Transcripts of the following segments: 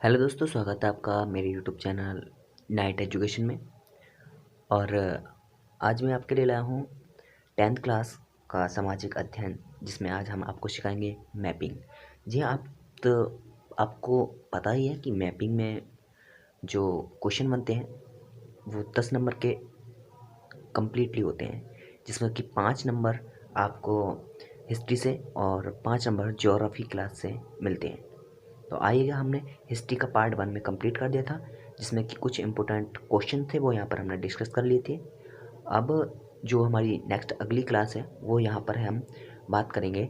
Hello दोस्तों, स्वागत है आपका मेरे यूट्यूब चैनल नाइट एजुकेशन में। और आज मैं आपके लिए लाया हूँ 10th क्लास का सामाजिक अध्ययन, जिसमें आज हम आपको सिखाएंगे मैपिंग। जी हाँ, तो आपको पता ही है कि मैपिंग में जो क्वेश्चन बनते हैं वो 10 नंबर के कम्प्लीटली होते हैं, जिसमें कि 5 नंबर आपको हिस्ट्री से और 5 नंबर ज्योग्राफी क्लास से मिलते हैं। तो आइएगा, हमने हिस्ट्री का पार्ट 1 में कंप्लीट कर दिया था, जिसमें कि कुछ इंपॉर्टेंट क्वेश्चन थे वो यहाँ पर हमने डिस्कस कर लिए थे। अब जो हमारी नेक्स्ट अगली क्लास है वो यहाँ पर है, हम बात करेंगे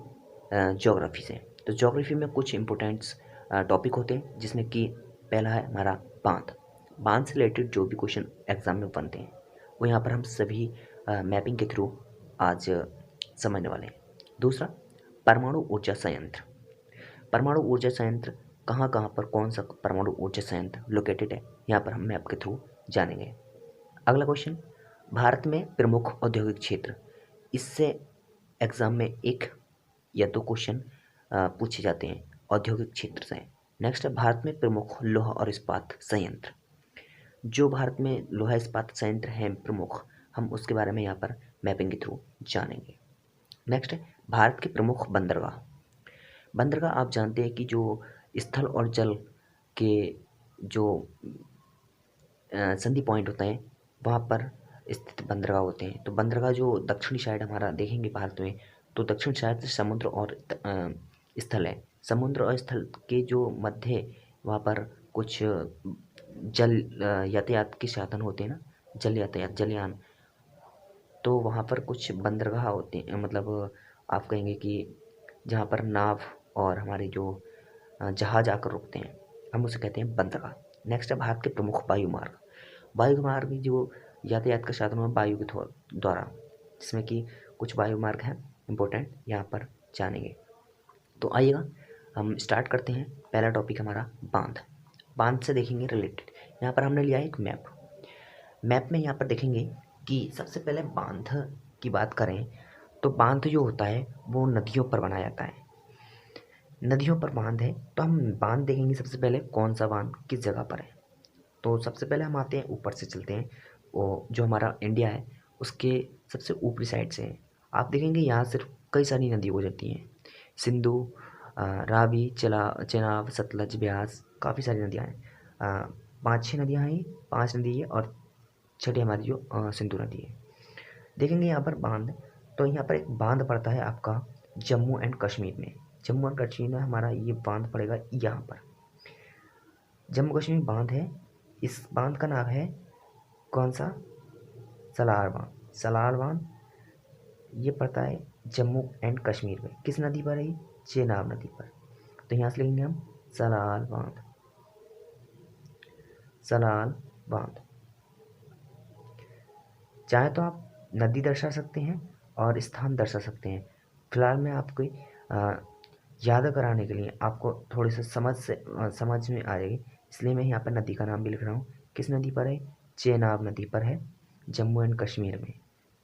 ज्योग्राफी से। तो ज्योग्राफी में कुछ इंपॉर्टेंट्स टॉपिक होते हैं, जिसमें कि पहला है हमारा बांध। बांध से रिलेटेड जो भी क्वेश्चन एग्जाम में बनते हैं वो यहाँ पर हम सभी मैपिंग के थ्रू आज समझने वाले हैं। दूसरा, परमाणु ऊर्जा संयंत्र। परमाणु ऊर्जा संयंत्र कहाँ कहाँ पर, कौन सा परमाणु ऊर्जा संयंत्र लोकेटेड है, यहाँ पर हम मैप के थ्रू जानेंगे। अगला क्वेश्चन, भारत में प्रमुख औद्योगिक क्षेत्र। इससे एग्जाम में एक या दो क्वेश्चन पूछे जाते हैं औद्योगिक क्षेत्र से। नेक्स्ट है भारत में प्रमुख लोहा और इस्पात संयंत्र। जो भारत में लोहा इस्पात संयंत्र हैं प्रमुख, हम उसके बारे में यहाँ पर मैपिंग के थ्रू जानेंगे। नेक्स्ट है भारत के प्रमुख बंदरगाह। बंदरगाह आप जानते हैं कि जो स्थल और जल के जो संधि पॉइंट होते हैं वहाँ पर स्थित बंदरगाह होते हैं। तो बंदरगाह जो दक्षिणी साइड हमारा देखेंगे भारत में, तो दक्षिण साइड से समुद्र और स्थल है। समुद्र और स्थल के जो मध्य, वहाँ पर कुछ जल यातायात के साधन होते हैं ना, जल यातायात, जलयान। तो वहाँ पर कुछ बंदरगाह होते हैं, मतलब आप कहेंगे कि जहाँ पर नाव और हमारे जो जहाज आकर रुकते हैं, हम उसे कहते हैं बंदरगाह। नेक्स्ट है भारत के प्रमुख वायु मार्ग। वायु मार्ग जो यातायात का साधन है वायु के द्वारा, जिसमें कि कुछ वायु मार्ग हैं इंपॉर्टेंट, यहाँ पर जानेंगे। तो आइएगा, हम स्टार्ट करते हैं। पहला टॉपिक हमारा बांध। बांध से देखेंगे रिलेटेड, यहाँ पर हमने लिया एक मैप। मैप में यहाँ पर देखेंगे कि सबसे पहले बांध की बात करें तो बांध जो होता है वो नदियों पर बनाया जाता है। नदियों पर बांध है, तो हम बांध देखेंगे सबसे पहले कौन सा बांध किस जगह पर है। तो सबसे पहले हम आते हैं, ऊपर से चलते हैं। वो जो हमारा इंडिया है उसके सबसे ऊपरी साइड से है। आप देखेंगे यहाँ सिर्फ कई सारी नदी गुजरती हैं, सिंधु, रावी, चेनाब, सतलज, ब्यास, काफ़ी सारी नदियाँ हैं। 5-6 नदियाँ हैं, 5 नदी है और छठी हमारी जो सिंधु नदी है। देखेंगे यहाँ पर बांध, तो यहाँ पर एक बांध पड़ता है आपका जम्मू एंड कश्मीर में। जम्मू एंड कश्मीर में हमारा ये बांध पड़ेगा यहाँ पर। जम्मू कश्मीर बांध है, इस बांध का नाम है कौन सा, सलार बांध। सलार बांध ये पड़ता है जम्मू एंड कश्मीर में। किस नदी पर है ये, चेनाब नदी पर। तो यहाँ से लिखेंगे हम सलाल बांध, सलाल बांध। चाहे तो आप नदी दर्शा सकते हैं और स्थान दर्शा सकते हैं। फिलहाल मैं आपको याद कराने के लिए, आपको थोड़ी सी समझ में आ जाएगी, इसलिए मैं यहाँ पर नदी का नाम भी लिख रहा हूँ। किस नदी पर है, चेनाब नदी पर है, जम्मू एंड कश्मीर में।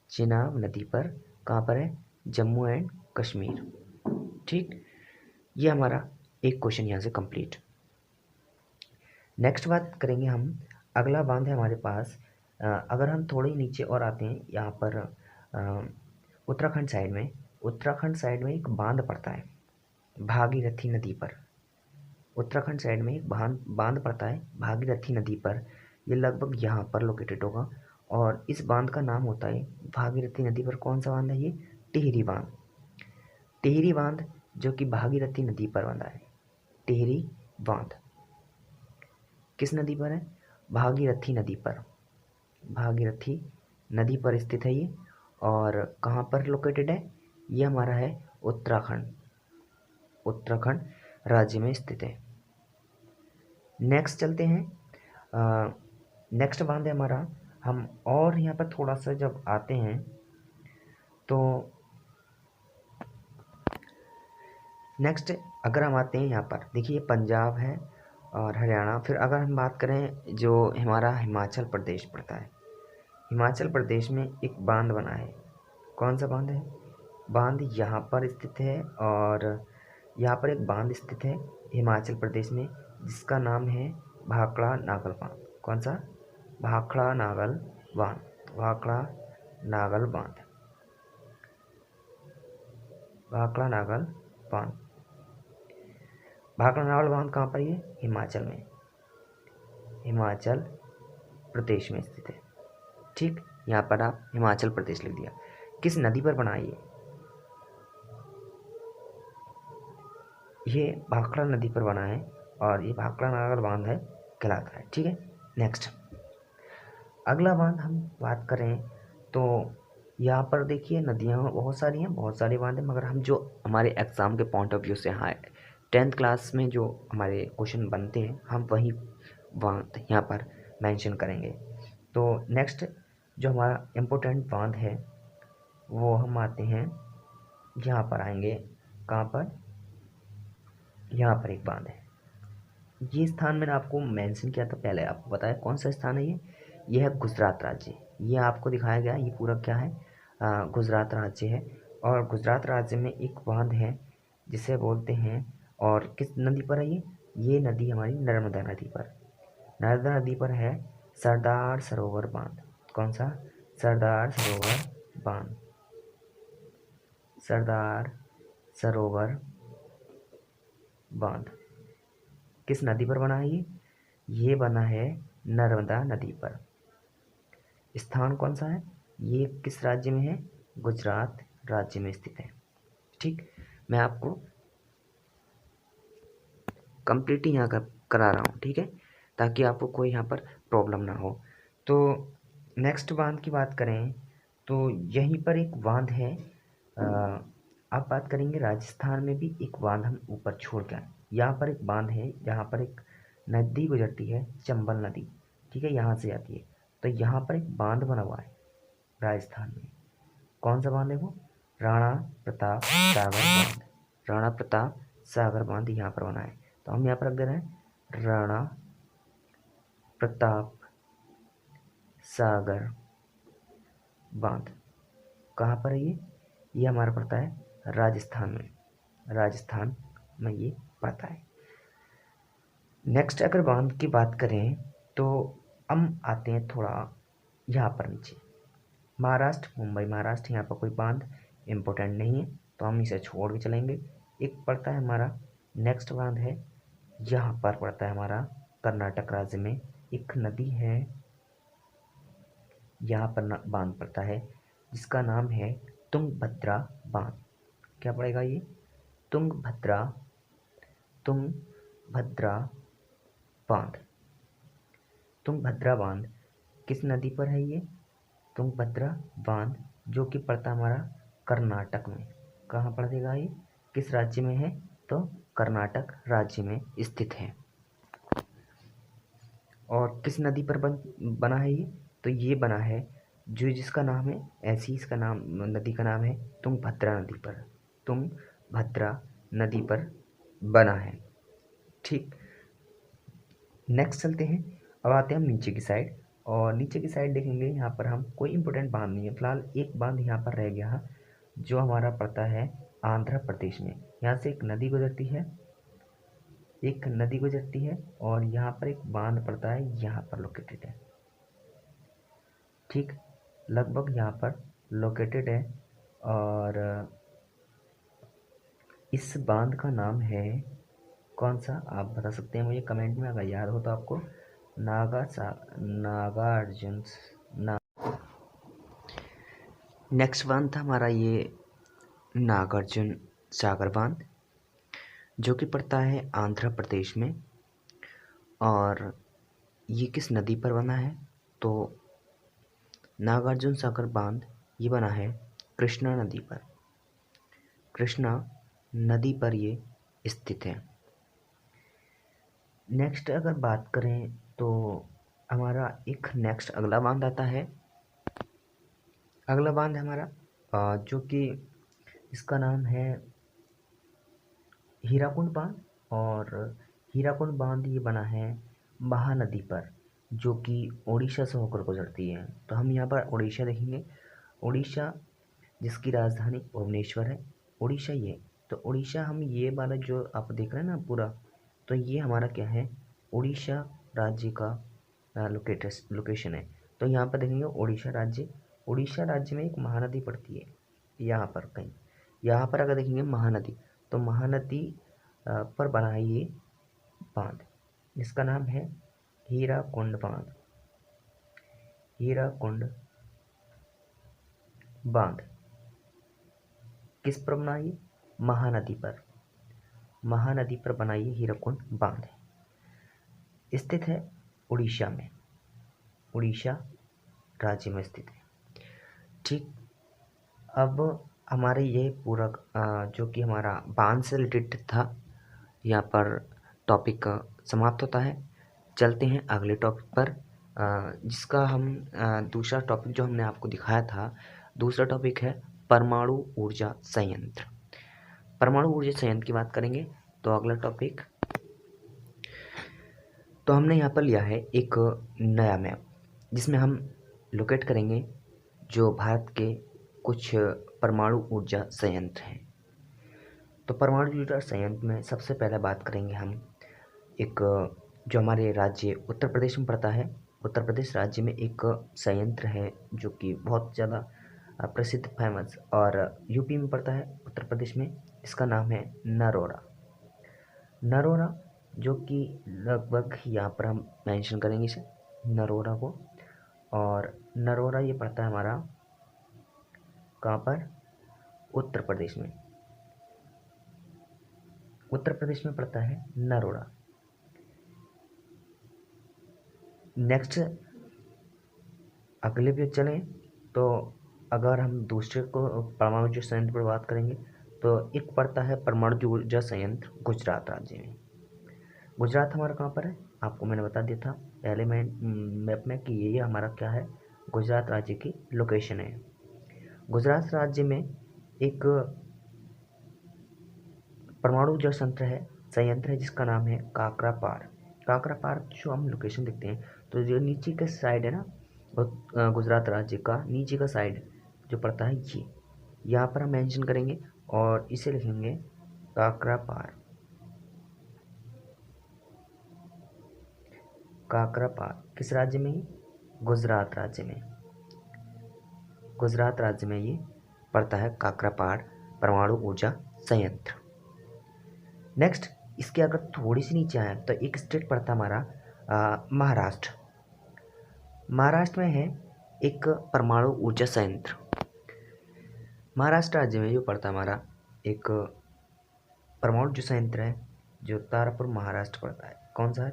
चेनाब नदी पर कहाँ पर है, जम्मू एंड कश्मीर। ठीक, ये हमारा एक क्वेश्चन यहाँ से कंप्लीट। नेक्स्ट बात करेंगे हम, अगला बांध है हमारे पास, अगर हम थोड़े नीचे और आते हैं यहाँ पर उत्तराखंड साइड में। उत्तराखंड साइड में एक बांध पड़ता है भागीरथी नदी पर। उत्तराखंड साइड में एक बांध पड़ता है भागीरथी नदी पर। ये लगभग यहाँ पर लोकेटेड होगा और इस बांध का नाम होता है भागीरथी नदी पर। कौन सा बांध है ये, टिहरी बांध। टिहरी बांध जो कि भागीरथी नदी पर बंधा है। टिहरी बांध किस नदी पर है, भागीरथी नदी पर। भागीरथी नदी पर स्थित है ये, और कहाँ पर लोकेटेड है, ये हमारा है उत्तराखंड। उत्तराखंड राज्य में स्थित है। नेक्स्ट चलते हैं, नेक्स्ट बांध है हमारा, हम और यहाँ पर थोड़ा सा जब आते हैं तो नेक्स्ट अगर हम आते हैं यहाँ पर, देखिए पंजाब है और हरियाणा। फिर अगर हम बात करें जो हमारा हिमाचल प्रदेश पड़ता है, हिमाचल प्रदेश में एक बांध बना है। कौन सा बांध है, बांध यहाँ पर स्थित है और यहाँ पर एक बांध स्थित है हिमाचल प्रदेश में, जिसका नाम है भाखड़ा नागल बांध। कौन सा? भाखड़ा नागल बांध। भाखड़ा नागल बांध। भाखड़ा नागल बांध। भाखड़ा नागल बांध कहाँ पर? ये हिमाचल में, हिमाचल प्रदेश में स्थित है। ठीक, यहाँ पर आप हिमाचल प्रदेश लिख दिया। किस नदी पर बना है ये भाखड़ा नदी पर बना है और ये भाखड़ा नागल बांध है कहलाता है। ठीक है, नेक्स्ट अगला बांध हम बात करें तो यहाँ पर देखिए नदियाँ बहुत सारी हैं, बहुत सारे बांध हैं, मगर हम जो हमारे एग्ज़ाम के पॉइंट ऑफ व्यू से, हाँ 10th क्लास में जो हमारे क्वेश्चन बनते हैं हम वही बांध यहाँ पर मेंशन करेंगे। तो नेक्स्ट जो हमारा इम्पोर्टेंट बांध है वो हम आते हैं, यहाँ पर आएंगे। कहाँ पर? यहाँ पर एक बांध है। ये स्थान मैंने आपको मेंशन किया था पहले, आपको बताया कौन सा स्थान है ये है गुजरात राज्य। ये आपको दिखाया गया, ये पूरा क्या है? गुजरात राज्य है। और गुजरात राज्य में एक बांध है जिसे बोलते हैं, और किस नदी पर है ये नदी हमारी नर्मदा नदी पर, नर्मदा नदी पर है सरदार सरोवर बांध। कौन सा? सरदार सरोवर बांध। सरदार सरोवर बांध किस नदी पर बना है ये बना है नर्मदा नदी पर। स्थान कौन सा है? ये किस राज्य में है? गुजरात राज्य में स्थित है। ठीक, मैं आपको कंप्लीट यहाँ करा रहा हूँ, ठीक है, ताकि आपको कोई यहाँ पर प्रॉब्लम ना हो। तो नेक्स्ट बांध की बात करें तो यहीं पर एक बांध है। अब बात करेंगे राजस्थान में भी एक बांध हम ऊपर छोड़ के आए। यहाँ पर एक बांध है जहाँ पर एक नदी गुजरती है, चंबल नदी। ठीक है, यहाँ से आती है। तो यहाँ पर एक बांध बना हुआ है राजस्थान में। कौन सा बांध है वो? राणा प्रताप सागर बांध। राणा प्रताप सागर बांध यहाँ पर बना है। तो हम यहाँ पर रख दे रहे हैं राणा प्रताप सागर बांध। कहाँ पर है ये हमारा पड़ता है राजस्थान में। राजस्थान में ये पड़ता है। नेक्स्ट अगर बांध की बात करें तो हम आते हैं थोड़ा यहाँ पर नीचे, महाराष्ट्र, मुंबई महाराष्ट्र। यहाँ पर कोई बांध इम्पोर्टेंट नहीं है तो हम इसे छोड़ के चलेंगे। एक पड़ता है हमारा नेक्स्ट बांध है, यहाँ पर पड़ता है हमारा कर्नाटक राज्य में। एक नदी है यहाँ पर बांध पड़ता है जिसका नाम है तुंगभद्रा बांध। क्या पड़ेगा ये? तुंगभद्रा बांध। तुंगभद्रा बांध किस नदी पर है ये? तुंगभद्रा बांध जो कि पड़ता हमारा कर्नाटक में। कहाँ पड़ेगा ये? किस राज्य में है? तो कर्नाटक राज्य में स्थित है। और किस नदी पर बना है ये? तो ये बना है जो जिसका नाम है, ऐसी इसका नाम, नदी का नाम है तुंगभद्रा नदी पर। तुंगभद्रा नदी पर बना है। ठीक, नेक्स्ट चलते हैं। अब आते हैं हम नीचे की साइड, और नीचे की साइड देखेंगे यहाँ पर हम कोई इंपॉर्टेंट बांध नहीं है फिलहाल। एक बांध यहाँ पर रह गया जो हमारा पड़ता है आंध्र प्रदेश में। यहाँ से एक नदी गुजरती है, एक नदी गुजरती है और यहाँ पर एक बांध पड़ता है, यहाँ पर लोकेटेड है। ठीक, लगभग यहाँ पर लोकेटेड है। और इस बांध का नाम है कौन सा? आप बता सकते हैं मुझे कमेंट में, अगर याद हो तो आपको। नागार्जुन। नेक्स्ट बांध था हमारा ये नागार्जुन सागर बांध जो कि पड़ता है आंध्र प्रदेश में। और ये किस नदी पर बना है? तो नागार्जुन सागर बांध ये बना है कृष्णा नदी पर। कृष्णा नदी पर ये स्थित है। नेक्स्ट अगर बात करें तो हमारा एक नेक्स्ट अगला बांध आता है। अगला बांध है हमारा जो कि इसका नाम है हीराकुंड बांध। और हीराकुंड बांध ये बना है महानदी पर जो कि उड़ीसा से होकर गुजरती है। तो हम यहाँ पर उड़ीसा देखेंगे। उड़ीसा जिसकी राजधानी भुवनेश्वर है, उड़ीसा ये। तो उड़ीसा हम ये वाला जो आप देख रहे हैं ना पूरा, तो ये हमारा क्या है, उड़ीसा राज्य का लोकेशन है। तो यहाँ पर देखेंगे उड़ीसा राज्य में एक महानदी पड़ती है यहाँ पर कहीं। यहाँ पर अगर देखेंगे महानदी, तो महानदी पर बना है ये बांध, जिसका नाम है हीराकुंड बांध। हीराकुंड बांध किस पर बना है? महानदी पर। महानदी पर बना ये हीराकुंड बांध है। स्थित है उड़ीसा में, उड़ीसा राज्य में स्थित है। ठीक, अब हमारे ये पूरा जो कि हमारा बांध से रिलेटेड था, यहाँ पर टॉपिक समाप्त होता है। चलते हैं अगले टॉपिक पर, जिसका हम दूसरा टॉपिक जो हमने आपको दिखाया था, दूसरा टॉपिक है परमाणु ऊर्जा संयंत्र। परमाणु ऊर्जा संयंत्र की बात करेंगे। तो अगला टॉपिक, तो हमने यहाँ पर लिया है एक नया मैप, जिसमें हम लोकेट करेंगे जो भारत के कुछ परमाणु ऊर्जा संयंत्र हैं। तो परमाणु ऊर्जा संयंत्र में सबसे पहले बात करेंगे हम एक जो हमारे राज्य उत्तर प्रदेश में पड़ता है। उत्तर प्रदेश राज्य में एक संयंत्र है जो कि बहुत ज़्यादा प्रसिद्ध, फेमस, और यूपी में पड़ता है, उत्तर प्रदेश में। इसका नाम है नरोरा। नरोरा जो कि लगभग यहाँ पर हम मेंशन करेंगे इसे, नरोरा को। और नरोरा ये पड़ता है हमारा कहाँ पर? उत्तर प्रदेश में। उत्तर प्रदेश में पड़ता है नरोरा। नेक्स्ट अगले पे चलें, तो अगर हम दूसरे को परमाणु ऊर्जा संयंत्र पर बात करेंगे, तो एक पड़ता है परमाणु ऊर्जा संयंत्र गुजरात राज्य में। गुजरात हमारा कहाँ पर है? आपको मैंने बता दिया था पहले मैप में कि ये हमारा क्या है, गुजरात राज्य की लोकेशन है। गुजरात राज्य में एक परमाणु ऊर्जा संयंत्र है जिसका नाम है काकरापार। काकरापार जो हम लोकेशन देखते हैं, तो जो नीचे का साइड है ना, गुजरात राज्य का नीचे का साइड जो पड़ता है, ये यहाँ पर हम मेंशन करेंगे और इसे लिखेंगे काकरापार। काकरापार किस राज्य में? गुजरात राज्य में। गुजरात राज्य में ये पड़ता है काकरापार परमाणु ऊर्जा संयंत्र। नेक्स्ट, इसके अगर थोड़ी सी नीचे आए तो एक स्टेट पड़ता हमारा महाराष्ट्र। महाराष्ट्र में है एक परमाणु ऊर्जा संयंत्र। महाराष्ट्र राज्य में जो पड़ता है हमारा एक परमाणु ऊर्जा संयंत्र है, जो तारापुर महाराष्ट्र पड़ता है। कौन सा है?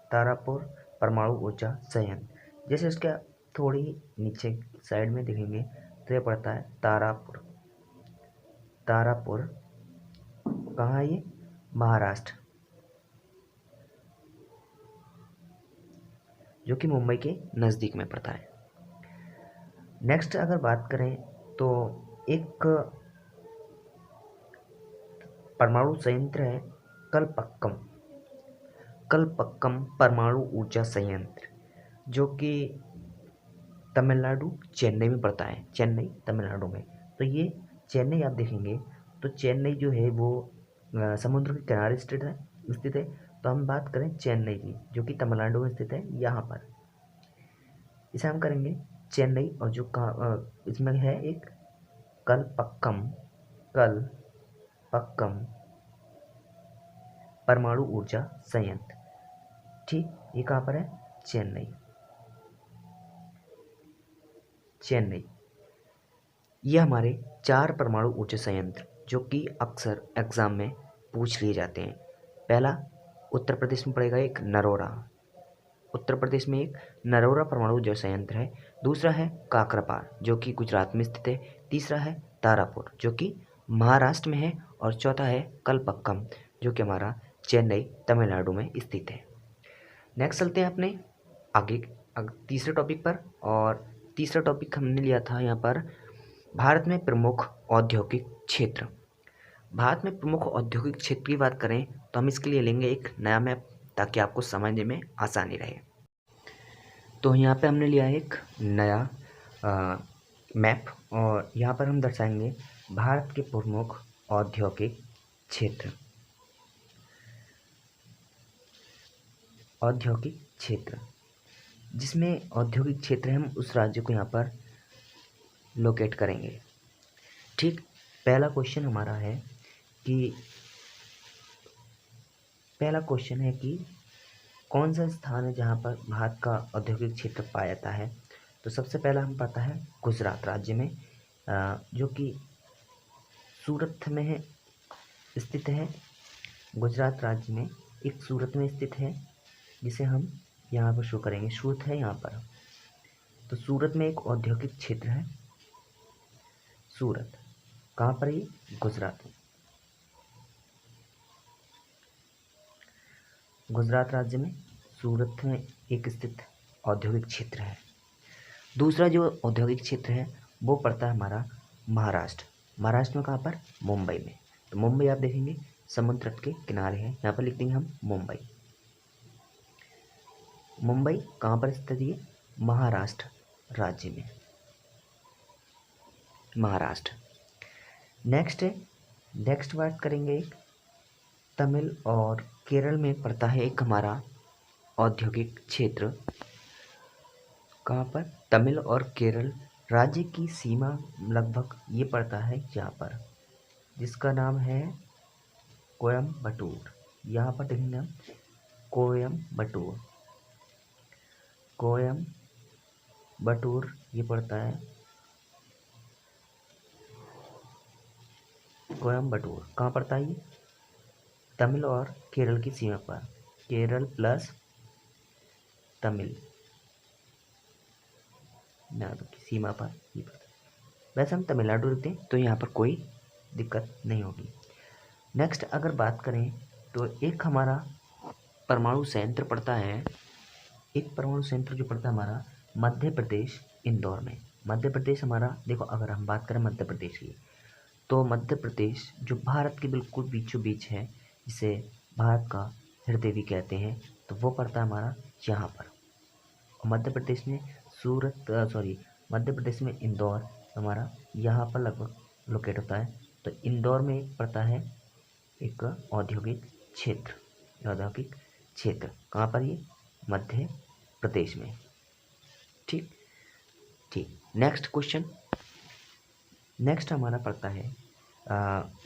तारापुर परमाणु ऊर्जा संयंत्र। जैसे उसके थोड़ी नीचे साइड में देखेंगे तो ये पड़ता है तारापुर। तारापुर कहाँ है ये? महाराष्ट्र, जो कि मुंबई के नज़दीक में पड़ता है। नेक्स्ट अगर बात करें तो एक परमाणु संयंत्र है कलपक्कम। कलपक्कम परमाणु ऊर्जा संयंत्र, जो कि तमिलनाडु चेन्नई में पड़ता है। चेन्नई तमिलनाडु में। तो ये चेन्नई आप देखेंगे तो चेन्नई जो है वो समुद्र के किनारे स्थित है। तो हम बात करें चेन्नई की, जो कि तमिलनाडु में स्थित है, यहाँ पर इसे हम करेंगे चेन्नई। और जो इसमें है एक कलपक्कम परमाणु ऊर्जा संयंत्र। ठीक, ये कहाँ पर है? चेन्नई। ये हमारे 4 परमाणु ऊर्जा संयंत्र जो कि अक्सर एग्जाम में पूछ लिए जाते हैं। पहला उत्तर प्रदेश में पड़ेगा एक नरोरा। उत्तर प्रदेश में एक नरोरा परमाणु ऊर्जा संयंत्र है। दूसरा है काकरापार जो कि गुजरात में स्थित है। तीसरा है तारापुर जो कि महाराष्ट्र में है। और चौथा है कलपक्कम जो कि हमारा चेन्नई तमिलनाडु में स्थित है। नेक्स्ट चलते हैं अपने आगे तीसरे टॉपिक पर। और तीसरा टॉपिक हमने लिया था यहाँ पर भारत में प्रमुख औद्योगिक क्षेत्र। भारत में प्रमुख औद्योगिक क्षेत्र की बात करें तो हम इसके लिए लेंगे एक नया मैप, ताकि आपको समझने में आसानी रहे। तो यहाँ पे हमने लिया एक नया मैप और यहाँ पर हम दर्शाएंगे भारत के प्रमुख औद्योगिक क्षेत्र। औद्योगिक क्षेत्र, जिसमें औद्योगिक क्षेत्र है, हम उस राज्य को यहाँ पर लोकेट करेंगे। ठीक, पहला क्वेश्चन हमारा है कि कौन सा स्थान है जहाँ पर भारत का औद्योगिक क्षेत्र पाया जाता है। तो सबसे पहला हम पाता है गुजरात राज्य में, जो कि सूरत में है, स्थित है। गुजरात राज्य में एक सूरत में स्थित है, जिसे हम यहाँ पर शो करेंगे। सूरत है यहाँ पर, तो सूरत में एक औद्योगिक क्षेत्र है। सूरत कहाँ पर है? गुजरात में। गुजरात राज्य में सूरत में एक स्थित औद्योगिक क्षेत्र है। दूसरा जो औद्योगिक क्षेत्र है वो पड़ता है हमारा महाराष्ट्र। महाराष्ट्र में कहाँ पर? मुंबई में। तो मुंबई आप देखेंगे समुद्र तट के किनारे है, यहाँ पर लिख देंगे हम मुंबई। मुंबई कहाँ पर स्थित है? महाराष्ट्र राज्य में, महाराष्ट्र। नेक्स्ट बात करेंगे, एक तमिल और केरल में पड़ता है एक हमारा औद्योगिक क्षेत्र। कहाँ पर? तमिल और केरल राज्य की सीमा लगभग ये पड़ता है यहाँ पर, जिसका नाम है कोयम्बटूर। यहाँ पर देखेंगे हम कोयम्बटूर। कोयम्बटूर ये पड़ता है। कोयम्बटूर कहाँ पड़ता है? ये तमिल और केरल की सीमा पर, केरल प्लस तमिल नाडु की सीमा पर ये पड़ता है। वैसे हम तमिलनाडु रखते हैं तो यहाँ पर कोई दिक्कत नहीं होगी। नेक्स्ट अगर बात करें तो एक हमारा परमाणु संयंत्र पड़ता है। एक परमाणु संयंत्र जो पड़ता है हमारा मध्य प्रदेश, इंदौर में। मध्य प्रदेश हमारा, देखो अगर हम बात करें मध्य प्रदेश की, तो मध्य प्रदेश जो भारत के बिल्कुल बीचों बीच है, जिसे भारत का हृदय भी कहते हैं, तो वो पड़ता है हमारा यहाँ पर। और मध्य प्रदेश में मध्य प्रदेश में इंदौर हमारा यहाँ पर लगभग लोकेट होता है। तो इंदौर में पड़ता है एक औद्योगिक क्षेत्र। औद्योगिक क्षेत्र कहाँ पर? ये मध्य प्रदेश में। ठीक। नेक्स्ट क्वेश्चन, नेक्स्ट हमारा पड़ता है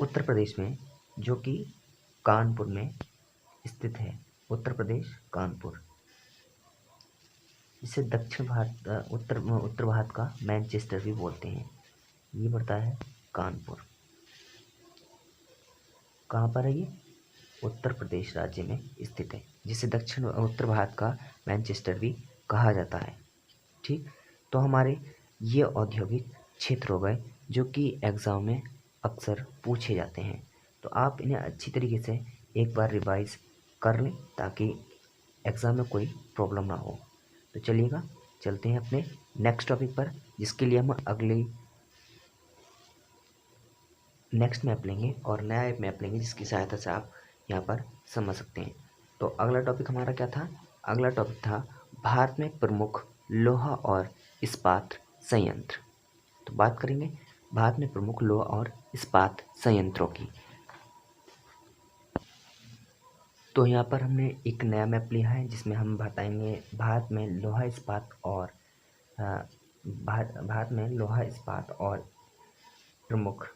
उत्तर प्रदेश में, जो कि कानपुर में स्थित है। उत्तर प्रदेश कानपुर, इसे दक्षिण भारत उत्तर भारत का मैनचेस्टर भी बोलते हैं। ये पड़ता है कानपुर। कहाँ पर है? ये उत्तर प्रदेश राज्य में स्थित है, जिसे दक्षिण उत्तर भारत का मैनचेस्टर भी कहा जाता है। ठीक, तो हमारे ये औद्योगिक क्षेत्र हो गए जो कि एग्ज़ाम में अक्सर पूछे जाते हैं। तो आप इन्हें अच्छी तरीके से एक बार रिवाइज कर लें ताकि एग्ज़ाम में कोई प्रॉब्लम ना हो। तो चलिएगा चलते हैं अपने नेक्स्ट टॉपिक पर, जिसके लिए हम अगले नेक्स्ट मैप लेंगे और नया एक मैप लेंगे, जिसकी सहायता से आप यहाँ पर समझ सकते हैं। तो अगला टॉपिक हमारा क्या था? अगला टॉपिक था भारत में प्रमुख लोहा और इस्पात संयंत्र। तो बात करेंगे भारत में प्रमुख लोहा और इस्पात संयंत्रों की। तो यहाँ पर हमने एक नया मैप लिया है, जिसमें हम बताएंगे भारत में लोहा इस्पात और भारत में लोहा इस्पात और प्रमुख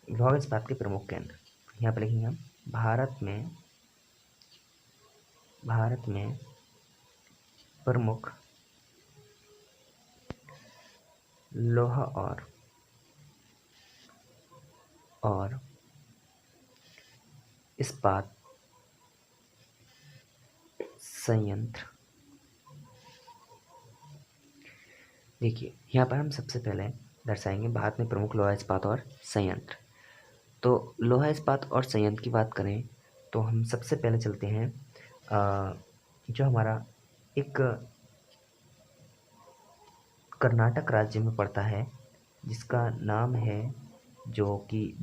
लोहा इस्पात के प्रमुख केंद्र। यहाँ पर लिखेंगे हम भारत में प्रमुख लोहा और इस्पात संयंत्र। देखिए यहाँ पर हम सबसे पहले दर्शाएंगे भारत में प्रमुख लोहा इस्पात और संयंत्र। तो लोहा इस्पात और संयंत्र की बात करें तो हम सबसे पहले चलते हैं जो हमारा एक कर्नाटक राज्य में पड़ता है, जिसका नाम है जो कि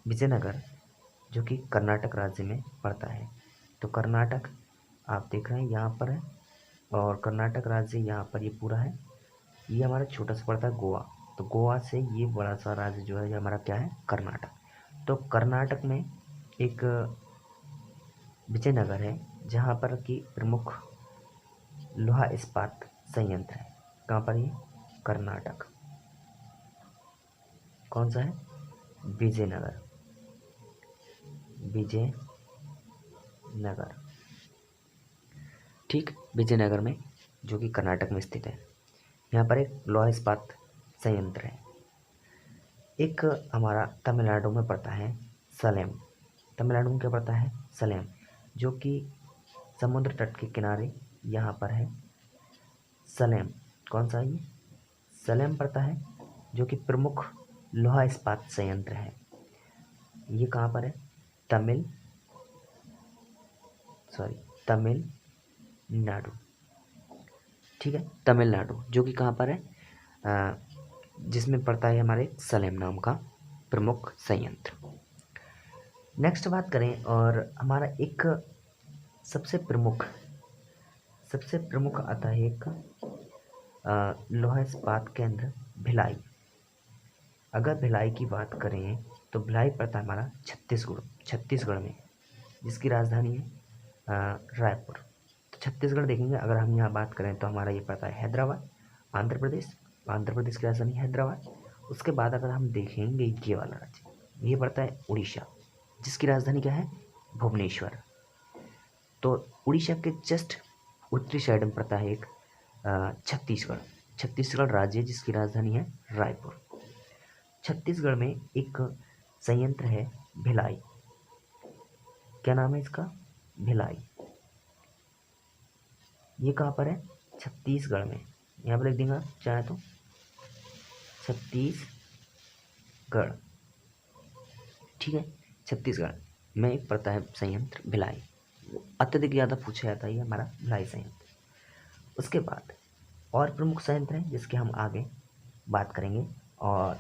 विजयनगर, जो कि कर्नाटक राज्य में पड़ता है। तो कर्नाटक आप देख रहे हैं यहाँ पर है, और कर्नाटक राज्य यहाँ पर ये पूरा है। ये हमारा छोटा सा पड़ता है गोवा। तो गोवा से ये बड़ा सा राज्य जो है हमारा क्या है, कर्नाटक। तो कर्नाटक में एक विजयनगर है जहाँ पर कि प्रमुख लोहा इस्पात संयंत्र है। कहाँ पर ये, कर्नाटक। कौन सा है, विजयनगर, विजयनगर, ठीक, विजयनगर में, जो कि कर्नाटक में स्थित है। यहाँ पर एक लोहा इस्पात संयंत्र है। एक हमारा तमिलनाडु में पड़ता है सलेम। तमिलनाडु में क्या पड़ता है, सलेम, जो कि समुद्र तट के किनारे यहाँ पर है सलेम। कौन सा है ये, सलेम पड़ता है, जो कि प्रमुख लोहा इस्पात संयंत्र है। ये कहाँ पर है, तमिलनाडु, ठीक है, तमिलनाडु, जो कि कहाँ पर है, जिसमें पड़ता है हमारे सलेम नाम का प्रमुख संयंत्र। नेक्स्ट बात करें, और हमारा एक सबसे प्रमुख आता है एक लोहा इस्पात केंद्र भिलाई। अगर भिलाई की बात करें तो भिलाई पड़ता है हमारा छत्तीसगढ़ में, जिसकी राजधानी है रायपुर। तो छत्तीसगढ़ देखेंगे, अगर हम यहाँ बात करें तो हमारा ये पड़ता है हैदराबाद, आंध्र प्रदेश की राजधानी हैदराबाद। उसके बाद अगर हम देखेंगे ये वाला राज्य, ये पड़ता है उड़ीसा, जिसकी राजधानी क्या है, भुवनेश्वर। तो उड़ीसा के जस्ट उत्तरी साइड में पड़ता है एक छत्तीसगढ़ राज्य, जिसकी राजधानी है रायपुर। छत्तीसगढ़ में एक संयंत्र है भिलाई। क्या नाम है इसका, भिलाई। ये कहाँ पर है, छत्तीसगढ़ में। यहाँ पर लिख देंगे चाहे तो, छत्तीसगढ़, ठीक है, छत्तीसगढ़ में एक पड़ता है संयंत्र भिलाई। अत्यधिक ज़्यादा पूछा जाता है ये हमारा भिलाई संयंत्र। उसके बाद और प्रमुख संयंत्र हैं जिसके हम आगे बात करेंगे, और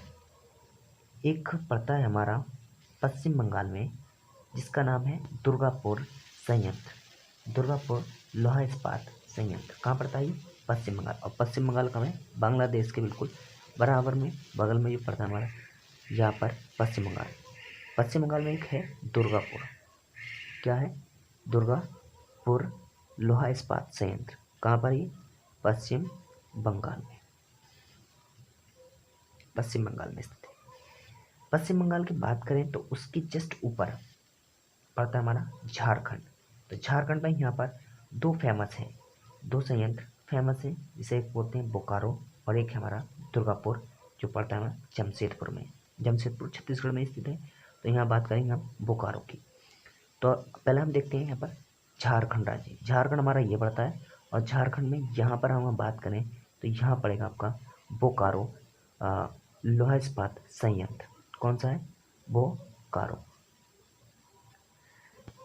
एक पड़ता है हमारा पश्चिम बंगाल में, जिसका नाम है दुर्गापुर संयंत्र। दुर्गापुर लोहा इस्पात संयंत्र कहाँ पड़ता है ये, पश्चिम बंगाल। और पश्चिम बंगाल का में बांग्लादेश के बिल्कुल बराबर में, बगल में जो पड़ता है हमारा यहाँ पर पश्चिम बंगाल में एक है दुर्गापुर। क्या है, दुर्गापुर लोहा इस्पात संयंत्र। कहाँ पर ये, पश्चिम बंगाल में स्थित है। पश्चिम बंगाल की बात करें तो उसकी जस्ट ऊपर पड़ता है हमारा झारखंड। तो झारखंड में यहाँ पर दो संयंत्र फेमस हैं, जिसे एक बोलते हैं बोकारो, और एक है हमारा दुर्गापुर, जो पड़ता है हमारा जमशेदपुर में। जमशेदपुर छत्तीसगढ़ में स्थित है। तो यहाँ बात करेंगे हम बोकारो की। तो पहले हम देखते हैं यहाँ पर झारखंड राज्य। झारखंड हमारा ये पड़ता है, और झारखंड में यहाँ पर हम बात करें तो यहाँ पड़ेगा आपका बोकारो लोहा इस्पात संयंत्र। कौन सा है, बोकारो,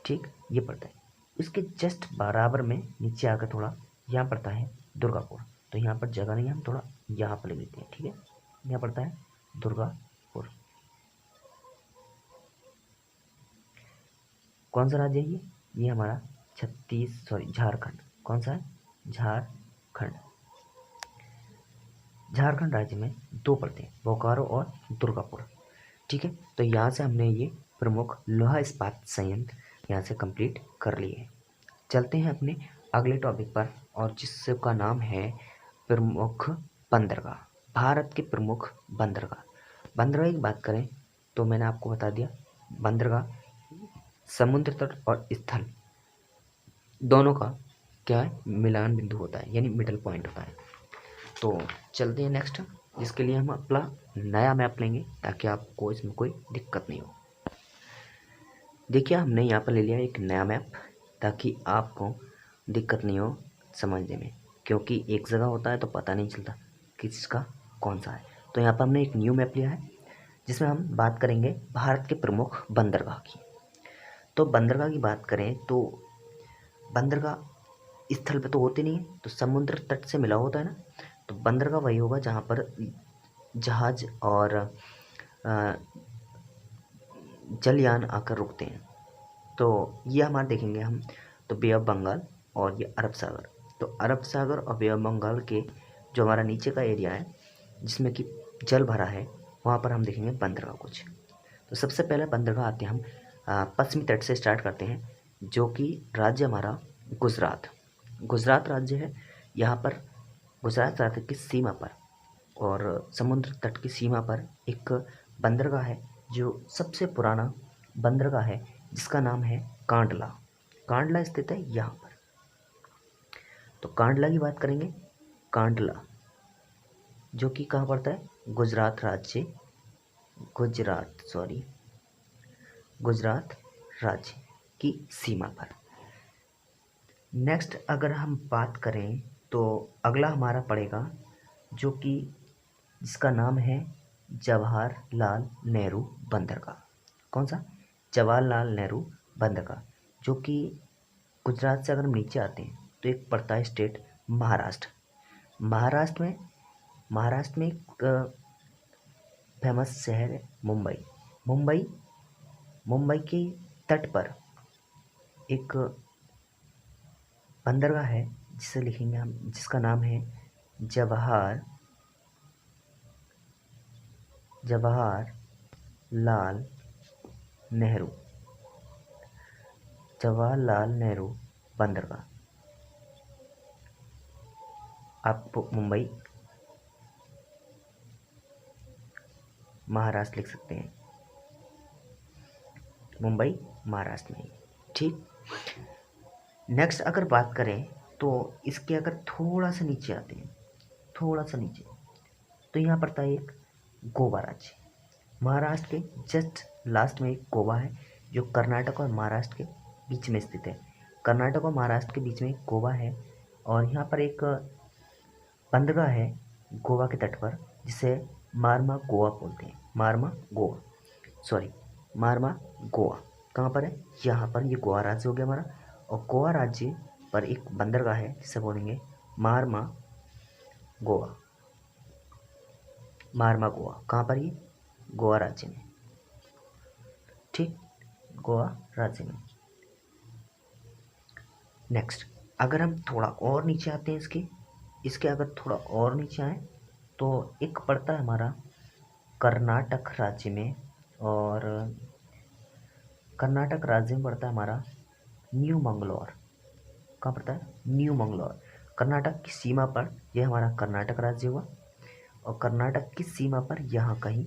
ठीक, ये पड़ता है। इसके जस्ट बराबर में नीचे आकर थोड़ा यहाँ पड़ता है दुर्गापुर। तो यहाँ पर जगह नहीं है, हम थोड़ा यहाँ पर ले लेते हैं, ठीक है। यहाँ पड़ता है दुर्गापुर। कौन सा राज्य है ये हमारा झारखंड। कौन सा है, झारखंड राज्य में दो पड़ते हैं, बोकारो और दुर्गापुर, ठीक है। तो यहाँ से हमने ये प्रमुख लोहा इस्पात संयंत्र यहाँ से कंप्लीट कर लिए। चलते हैं अपने अगले टॉपिक पर, और जिसका नाम है प्रमुख बंदरगाह। भारत के प्रमुख बंदरगाह की बात करें तो मैंने आपको बता दिया, बंदरगाह समुद्र तट और स्थल दोनों का क्या है, मिलान बिंदु होता है, यानी मिडल पॉइंट होता है। तो चलते हैं नेक्स्ट, जिसके लिए हम अपना नया मैप लेंगे ताकि आपको इसमें कोई दिक्कत नहीं हो। देखिए हमने यहाँ पर ले लिया एक नया मैप, ताकि आपको दिक्कत नहीं हो समझने में, क्योंकि एक जगह होता है तो पता नहीं चलता किसका कौन सा है। तो यहाँ पर हमने एक न्यू मैप लिया है, जिसमें हम बात करेंगे भारत के प्रमुख बंदरगाह की। तो बंदरगाह की बात करें तो बंदरगाह स्थल पे तो होते नहीं है, तो समुद्र तट से मिला होता है ना। तो बंदरगाह वही होगा जहाँ पर जहाज और जलयान आकर रुकते हैं। तो ये हमारे देखेंगे हम, तो बे ऑफ बंगाल और ये अरब सागर। तो अरब सागर और बे ऑफ बंगाल के जो हमारा नीचे का एरिया है, जिसमें कि जल भरा है वहाँ पर हम देखेंगे बंदरगाह कुछ। तो सबसे पहले बंदरगाह आते हैं हम पश्चिमी तट से स्टार्ट करते हैं, जो कि राज्य हमारा गुजरात। गुजरात राज्य है। यहाँ पर गुजरात राज्य की सीमा पर और समुद्र तट की सीमा पर एक बंदरगाह है, जो सबसे पुराना बंदरगाह है, जिसका नाम है कांडला। कांडला स्थित है यहाँ पर। तो कांडला की बात करेंगे। कांडला जो कि कहाँ पड़ता है? गुजरात राज्य की सीमा पर। नेक्स्ट अगर हम बात करें तो अगला हमारा पड़ेगा, जो कि जिसका नाम है जवाहरलाल नेहरू बंदरगाह। कौन सा? जवाहरलाल नेहरू बंदरगाह, जो कि गुजरात से अगर हम नीचे आते हैं तो एक पड़ता है स्टेट महाराष्ट्र। महाराष्ट्र में एक फेमस शहर है मुंबई। मुंबई के तट पर एक बंदरगाह है, जिसे लिखेंगे हम, जिसका नाम है जवाहरलाल नेहरू बंदरगाह। आप मुंबई महाराष्ट्र लिख सकते हैं, मुंबई महाराष्ट्र में। ठीक। नेक्स्ट अगर बात करें तो इसके अगर थोड़ा सा नीचे आते हैं, तो यहाँ पड़ता है एक गोवा राज्य। महाराष्ट्र के जस्ट लास्ट में एक गोवा है, जो कर्नाटक और महाराष्ट्र के बीच में स्थित है। कर्नाटक और महाराष्ट्र के बीच में एक गोवा है, और यहाँ पर एक बंदरगाह है गोवा के तट पर, जिसे मारमा गोवा बोलते हैं। मारमा गोवा कहाँ पर है? यहाँ पर। ये गोवा राज्य हो गया हमारा, और गोवा राज्य पर एक बंदरगाह है, जिसे बोलेंगे मारमा गोवा। कहाँ पर? ये गोवा राज्य में। ठीक, गोवा राज्य में। नेक्स्ट अगर हम थोड़ा और नीचे आते हैं, इसके अगर थोड़ा और नीचे आए तो एक पड़ता है हमारा कर्नाटक राज्य में, और कर्नाटक राज्य में पड़ता है हमारा न्यू मंगलौर। कहाँ पड़ता है? न्यू मंगलौर। कर्नाटक की सीमा पर यह हमारा कर्नाटक राज्य हुआ, और कर्नाटक की सीमा पर यहाँ कहीं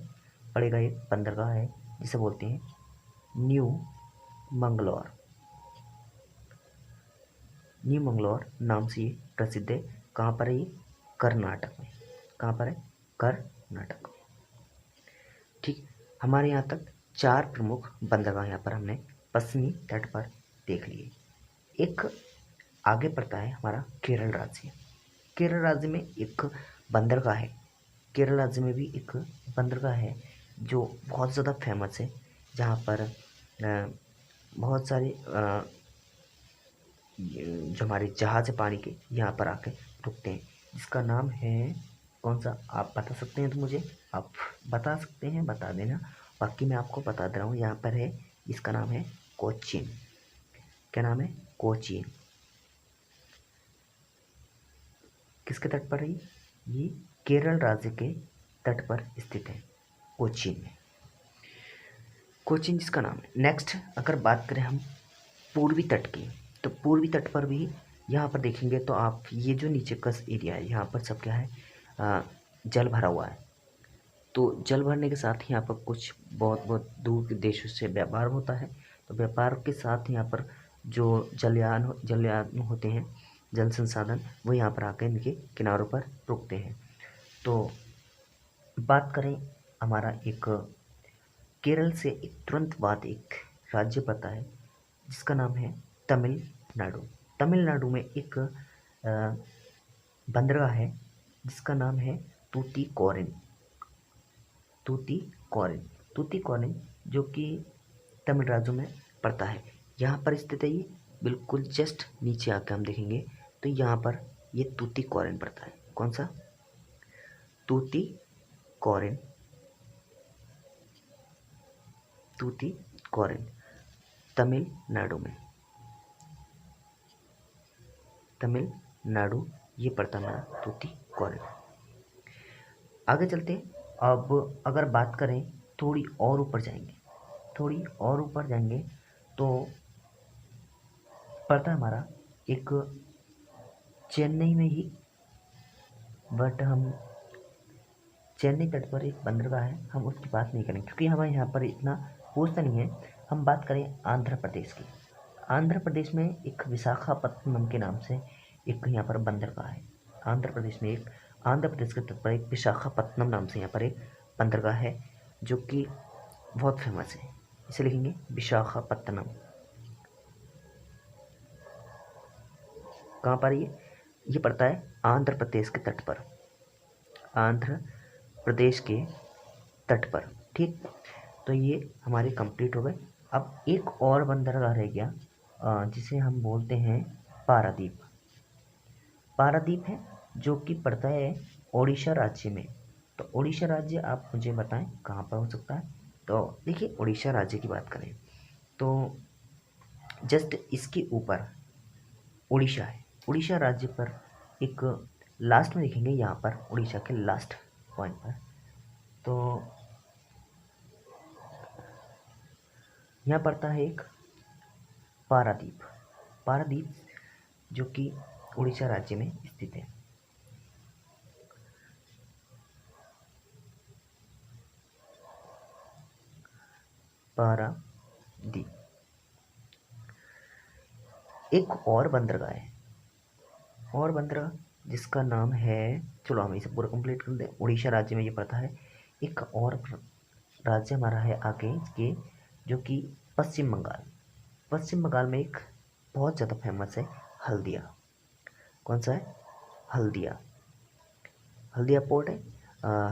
पड़ेगा एक बंदरगाह है, जिसे बोलते हैं न्यू मंगलौर। न्यू मंगलौर नाम से ये प्रसिद्ध है। कहाँ पर है ये? कर्नाटक में। कहाँ पर है? कर्नाटक में। ठीक, हमारे यहाँ तक 4 प्रमुख बंदरगाह यहाँ पर हमने पश्चिमी तट पर देख लिए। एक आगे पड़ता है हमारा केरल राज्य। केरल राज्य में एक बंदरगाह है। केरल राज्य में भी एक बंदरगाह है, जो बहुत ज़्यादा फेमस है, जहाँ पर बहुत सारे जो हमारे जहाज है पानी के, यहाँ पर आके रुकते हैं, जिसका नाम है कौन सा? आप बता सकते हैं तो मुझे आप बता सकते हैं, बता देना। बाकी मैं आपको बता दे रहा हूँ। यहाँ पर है, इसका नाम है कोचीन। क्या नाम है? कोचीन। किसके तट पर है ये? केरल राज्य के तट पर स्थित है, कोचीन में। कोचीन जिसका नाम है। नेक्स्ट अगर बात करें हम पूर्वी तट की, तो पूर्वी तट पर भी यहाँ पर देखेंगे तो आप ये जो नीचे का एरिया है, यहाँ पर सब क्या है? जल भरा हुआ है। तो जल भरने के साथ ही यहाँ पर कुछ बहुत दूर के देशों से व्यापार होता है। तो व्यापार के साथ यहाँ पर जो जलयान होते हैं, जल संसाधन, वो यहाँ पर आकर इनके किनारों पर रुकते हैं। तो बात करें हमारा एक केरल से एक तुरंत बाद एक राज्य पड़ता है, जिसका नाम है तमिलनाडु। तमिलनाडु में एक बंदरगाह है, जिसका नाम है तूतीकोरिन। जो कि तमिलनाडु में पड़ता है। यहाँ पर स्थित है ये। बिल्कुल जस्ट नीचे आकर हम देखेंगे तो यहाँ पर ये तूतीकोरिन पड़ता है। कौन सा? तूतीकोरिन। तमिलनाडु में। ये पड़ता है हमारा तूतीकोरिन। आगे चलते हैं। अब अगर बात करें थोड़ी और ऊपर जाएंगे, थोड़ी और ऊपर जाएंगे तो पड़ता है हमारा एक चेन्नई में ही, बट हम चेन्नई तट पर एक बंदरगाह है, हम उसकी बात नहीं करेंगे क्योंकि हमारे यहाँ पर इतना पूछता नहीं है। हम बात करें आंध्र प्रदेश की। आंध्र प्रदेश में एक विशाखापत्तनम के नाम से एक यहाँ पर बंदरगाह है। आंध्र प्रदेश में एक, आंध्र प्रदेश के तट पर एक विशाखापत्तनम नाम से यहाँ पर एक बंदरगाह है जो कि बहुत फेमस है। इसे लिखेंगे विशाखापत्तनम। कहाँ पर ये पड़ता है आंध्र प्रदेश के तट पर, आंध्र प्रदेश के तट पर। ठीक, तो ये हमारे कंप्लीट हो गए। अब एक और बंदरगाह रह गया जिसे हम बोलते हैं पारादीप। पारादीप है जो कि पड़ता है ओडिशा राज्य में। तो ओडिशा राज्य आप मुझे बताएं कहाँ पर हो सकता है। तो देखिए ओडिशा राज्य की बात करें तो जस्ट इसके ऊपर उड़ीसा है। उड़ीसा राज्य पर एक लास्ट में देखेंगे, यहाँ पर उड़ीसा के लास्ट पॉइंट पर तो यहाँ पड़ता है एक पारादीप। पारादीप जो कि उड़ीसा राज्य में स्थित है। पारादीप। एक और बंदरगाह है, और बंदरगाह जिसका नाम है, चलो हम इसे पूरा कंप्लीट कर दें। उड़ीसा राज्य में ये पड़ता है। एक और राज्य हमारा है आगे के जो कि पश्चिम बंगाल। पश्चिम बंगाल में एक बहुत ज़्यादा फेमस है हल्दिया। कौन सा है? हल्दिया। हल्दिया पोर्ट है,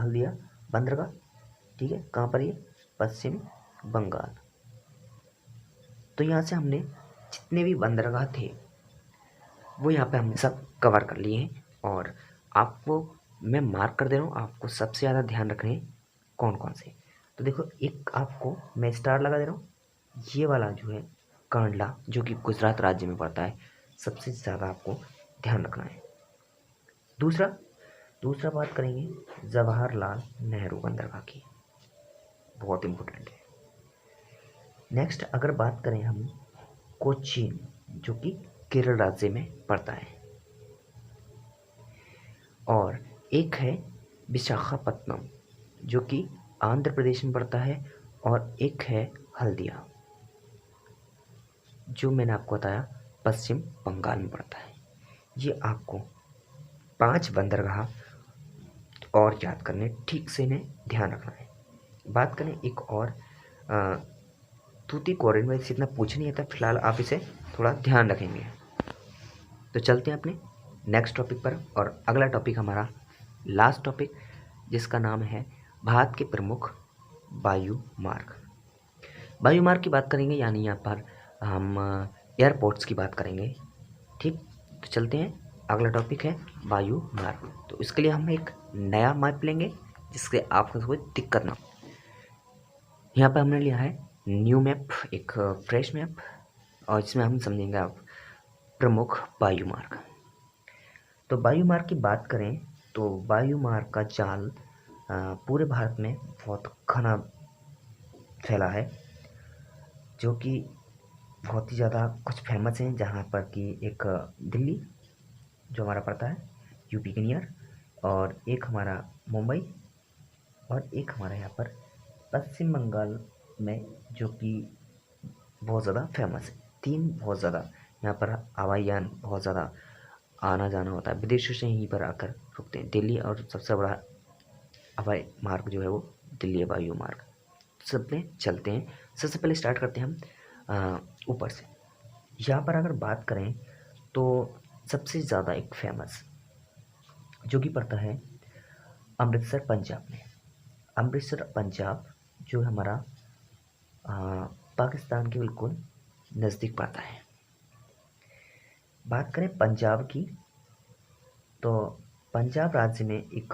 हल्दिया बंदरगाह। ठीक है, कहाँ पर ये? पश्चिम बंगाल। तो यहाँ से हमने जितने भी बंदरगाह थे वो यहाँ पे हमने सब कवर कर लिए हैं, और आपको मैं मार्क कर दे रहा हूँ, आपको सबसे ज़्यादा ध्यान रखने हैं कौन कौन से। तो देखो, एक आपको मैं स्टार लगा दे रहा हूँ, ये वाला जो है कांडला जो कि गुजरात राज्य में पड़ता है, सबसे ज़्यादा आपको ध्यान रखना है। दूसरा दूसरा बात करेंगे जवाहरलाल नेहरू बंदरगाह की, बहुत इम्पोर्टेंट है। नेक्स्ट अगर बात करें हम कोचीन जो कि केरल राज्य में पड़ता है, और एक है विशाखापत्तनम जो कि आंध्र प्रदेश में पड़ता है, और एक है हल्दिया जो मैंने आपको बताया पश्चिम बंगाल में पड़ता है। ये आपको 5 बंदरगाह और याद करने, ठीक से इन्हें ध्यान रखना है। बात करें एक और तूतीकोरिन में इतना पूछ नहीं आता, फिलहाल आप इसे थोड़ा ध्यान रखेंगे। तो चलते हैं अपने नेक्स्ट टॉपिक पर, और अगला टॉपिक हमारा लास्ट टॉपिक जिसका नाम है भारत के प्रमुख वायु मार्ग। वायु मार्ग की बात करेंगे, यानी यहाँ पर हम एयरपोर्ट्स की बात करेंगे। ठीक, तो चलते हैं, अगला टॉपिक है वायु मार्ग। तो इसके लिए हम एक नया मैप लेंगे जिससे आपको कोई दिक्कत ना हो। यहाँ पर हमने लिया है न्यू मैप, एक फ्रेश मैप, और इसमें हम समझेंगे आप प्रमुख वायु मार्ग। तो वायु मार्ग की बात करें तो वायु मार्ग का जाल पूरे भारत में बहुत घना फैला है, जो कि बहुत ही ज़्यादा कुछ फेमस हैं, जहाँ पर कि एक दिल्ली जो हमारा पड़ता है यूपी के नियर, और एक हमारा मुंबई, और एक हमारा यहाँ पर पश्चिम बंगाल में जो कि बहुत ज़्यादा फेमस है। 3 बहुत ज़्यादा यहाँ पर हवाई यान बहुत ज़्यादा आना जाना होता है, विदेशों से यहीं पर आकर रुकते हैं। दिल्ली, और सबसे बड़ा हवाई मार्ग जो है वो दिल्ली वायु मार्ग। सब में चलते हैं। सबसे पहले स्टार्ट करते हैं हम ऊपर से। यहाँ पर अगर बात करें तो सबसे ज़्यादा एक फेमस जो कि पड़ता है अमृतसर पंजाब में। अमृतसर पंजाब जो हमारा पाकिस्तान के बिल्कुल नज़दीक पड़ता है। बात करें पंजाब की तो पंजाब राज्य में एक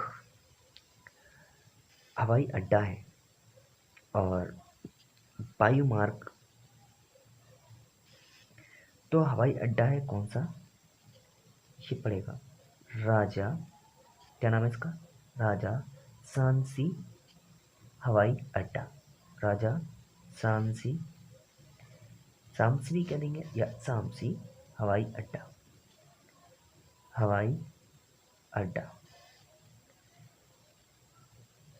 हवाई अड्डा है, और वायु मार्ग। तो हवाई अड्डा है कौन सा? ये पड़ेगा राजा, क्या नाम है इसका? राजा सांसी हवाई अड्डा। राजा शामसी, शामसी भी कह देंगे या शामसी हवाई अड्डा, हवाई अड्डा,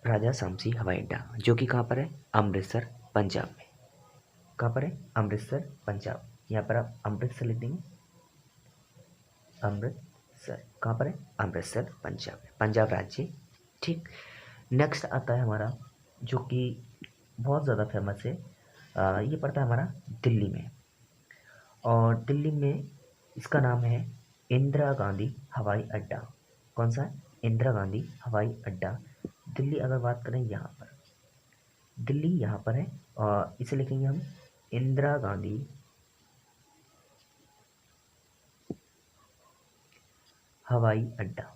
राजा शामसी हवाई अड्डा, जो कि कहाँ पर है? अमृतसर पंजाब में। कहाँ पर है? अमृतसर पंजाब। यहाँ पर आप अमृतसर लिख देंगे, अमृतसर। कहाँ पर है? अमृतसर पंजाब में, पंजाब राज्य। ठीक। नेक्स्ट आता है हमारा जो कि बहुत ज़्यादा फेमस है, ये पड़ता है हमारा दिल्ली में, और दिल्ली में इसका नाम है इंदिरा गांधी हवाई अड्डा। कौन सा है? इंदिरा गांधी हवाई अड्डा। दिल्ली अगर बात करें यहाँ पर, दिल्ली यहाँ पर है, और इसे लिखेंगे हम इंदिरा गांधी हवाई अड्डा,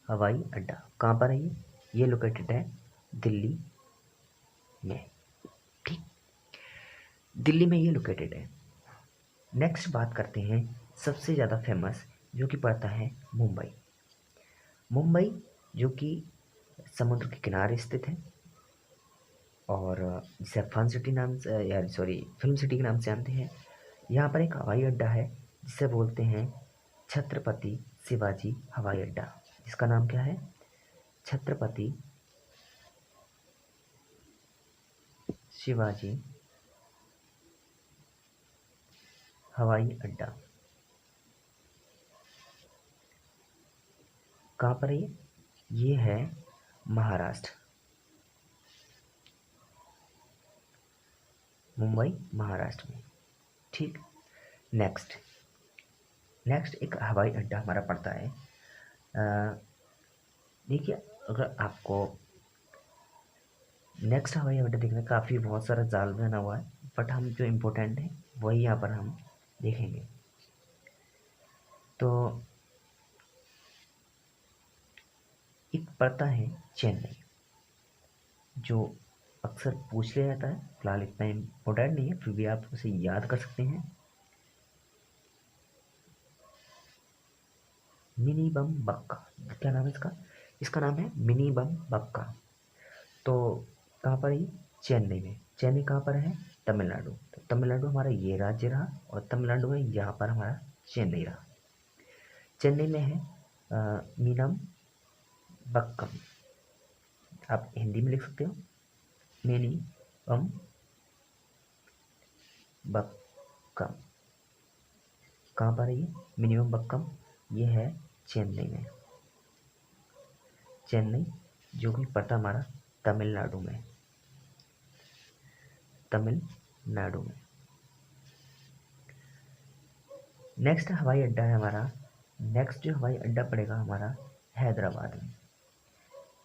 हवाई अड्डा। कहाँ पर है ये लोकेटेड है दिल्ली में। ठीक, दिल्ली में ये लोकेटेड है। नेक्स्ट बात करते हैं सबसे ज़्यादा फेमस, जो कि पड़ता है मुंबई। मुंबई जो कि समुद्र के किनारे स्थित है, और जिसे फन सिटी नाम से, या सॉरी फिल्म सिटी के नाम से जानते हैं। यहाँ पर एक हवाई अड्डा है जिसे बोलते हैं छत्रपति शिवाजी हवाई अड्डा, जिसका नाम क्या है? छत्रपति शिवाजी हवाई अड्डा। कहाँ पर है ये है महाराष्ट्र, मुंबई महाराष्ट्र में। ठीक। नेक्स्ट, नेक्स्ट एक हवाई अड्डा हमारा पड़ता है, देखिए अगर आपको नेक्स्ट हवाई अड्डा देखना, काफ़ी बहुत सारा जाल बना हुआ है, बट हम जो इम्पोर्टेंट है वही यहाँ पर हम देखेंगे। तो एक पड़ता है चेन्नई, जो अक्सर पूछ लिया जाता है, फिलहाल इतना इम्पोर्टेंट नहीं है, फिर भी आप उसे याद कर सकते हैं। मिनी बम बक्का, क्या नाम है इसका? इसका नाम है मिनी बम बक्का। तो कहाँ पर है? चेन्नई में। चेन्नई कहाँ पर है? तमिलनाडु। तो तमिलनाडु हमारा ये राज्य रहा, और तमिलनाडु में यहाँ पर हमारा चेन्नई रहा। चेन्नई में है मीनम बक्कम, आप हिंदी में लिख सकते हो मिनी बम बक्कम। कहाँ पर है ये मिनिमम बक्कम? ये है चेन्नई में, चेन्नई जो कि पड़ता हमारा तमिलनाडु में, तमिलनाडु में। नेक्स्ट हवाई अड्डा है हमारा, नेक्स्ट जो हवाई अड्डा पड़ेगा हमारा हैदराबाद में।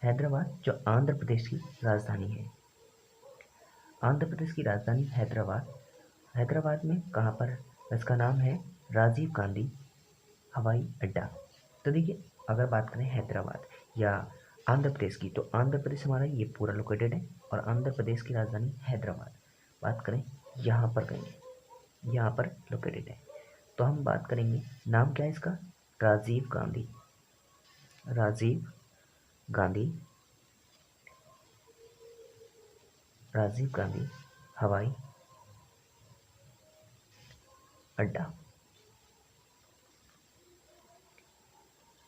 हैदराबाद जो आंध्र प्रदेश की राजधानी है, आंध्र प्रदेश की राजधानी हैदराबाद। हैदराबाद में कहाँ पर? इसका नाम है राजीव गांधी हवाई अड्डा। तो देखिए अगर बात करें हैदराबाद या आंध्र प्रदेश की, तो आंध्र प्रदेश हमारा ये पूरा लोकेटेड है, और आंध्र प्रदेश की राजधानी हैदराबाद। बात करें यहाँ पर कहीं, यहाँ पर लोकेटेड है, तो हम बात करेंगे नाम क्या है इसका? राजीव गांधी, राजीव गांधी, राजीव गांधी हवाई अड्डा।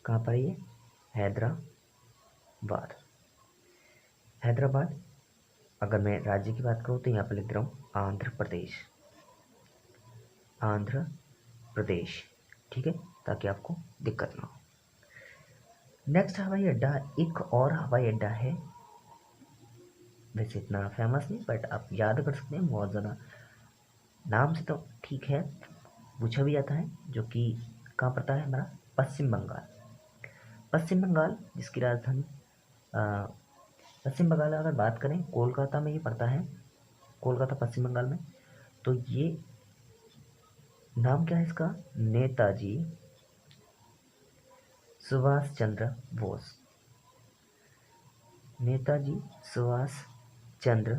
कहाँ पर है ये? हैदराबाद। हैदराबाद अगर मैं राज्य की बात करूँ तो यहाँ पर लिख रहा हूँ आंध्र प्रदेश, आंध्र प्रदेश। ठीक है, ताकि आपको दिक्कत ना हो। नेक्स्ट हवाई अड्डा, एक और हवाई अड्डा है, वैसे इतना फेमस नहीं बट आप याद कर सकते हैं, बहुत ज़्यादा नाम से तो ठीक है, पूछा भी जाता है, जो कि कहाँ पड़ता है हमारा? पश्चिम बंगाल। पश्चिम बंगाल जिसकी राजधानी पश्चिम बंगाल अगर बात करें कोलकाता में ये पड़ता है, कोलकाता पश्चिम बंगाल में। तो ये नाम क्या है इसका? नेताजी सुभाष चंद्र बोस, नेताजी सुभाष चंद्र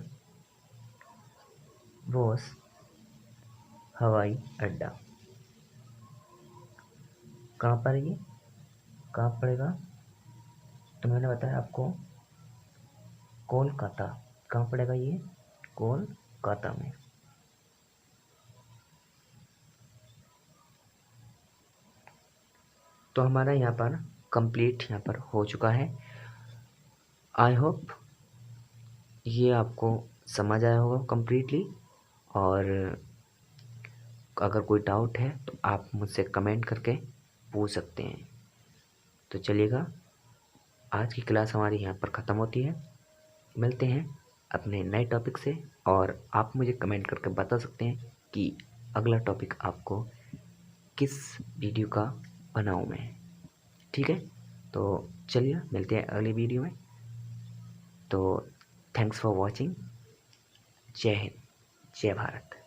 बोस हवाई अड्डा। कहाँ पर ये, कहाँ पड़ेगा? तो मैंने बताया आपको कोलकाता, कहाँ पड़ेगा ये, कोलकाता में। तो हमारा यहाँ पर कंप्लीट यहाँ पर हो चुका है। आई होप ये आपको समझ आया होगा कंप्लीटली, और अगर कोई डाउट है तो आप मुझसे कमेंट करके पूछ सकते हैं। तो चलिएगा, आज की क्लास हमारी यहाँ पर ख़त्म होती है। मिलते हैं अपने नए टॉपिक से, और आप मुझे कमेंट करके बता सकते हैं कि अगला टॉपिक आपको किस वीडियो का बनाऊँ मैं। ठीक है, तो चलिए मिलते हैं अगली वीडियो में। तो थैंक्स फॉर वॉचिंग। जय हिंद, जय भारत।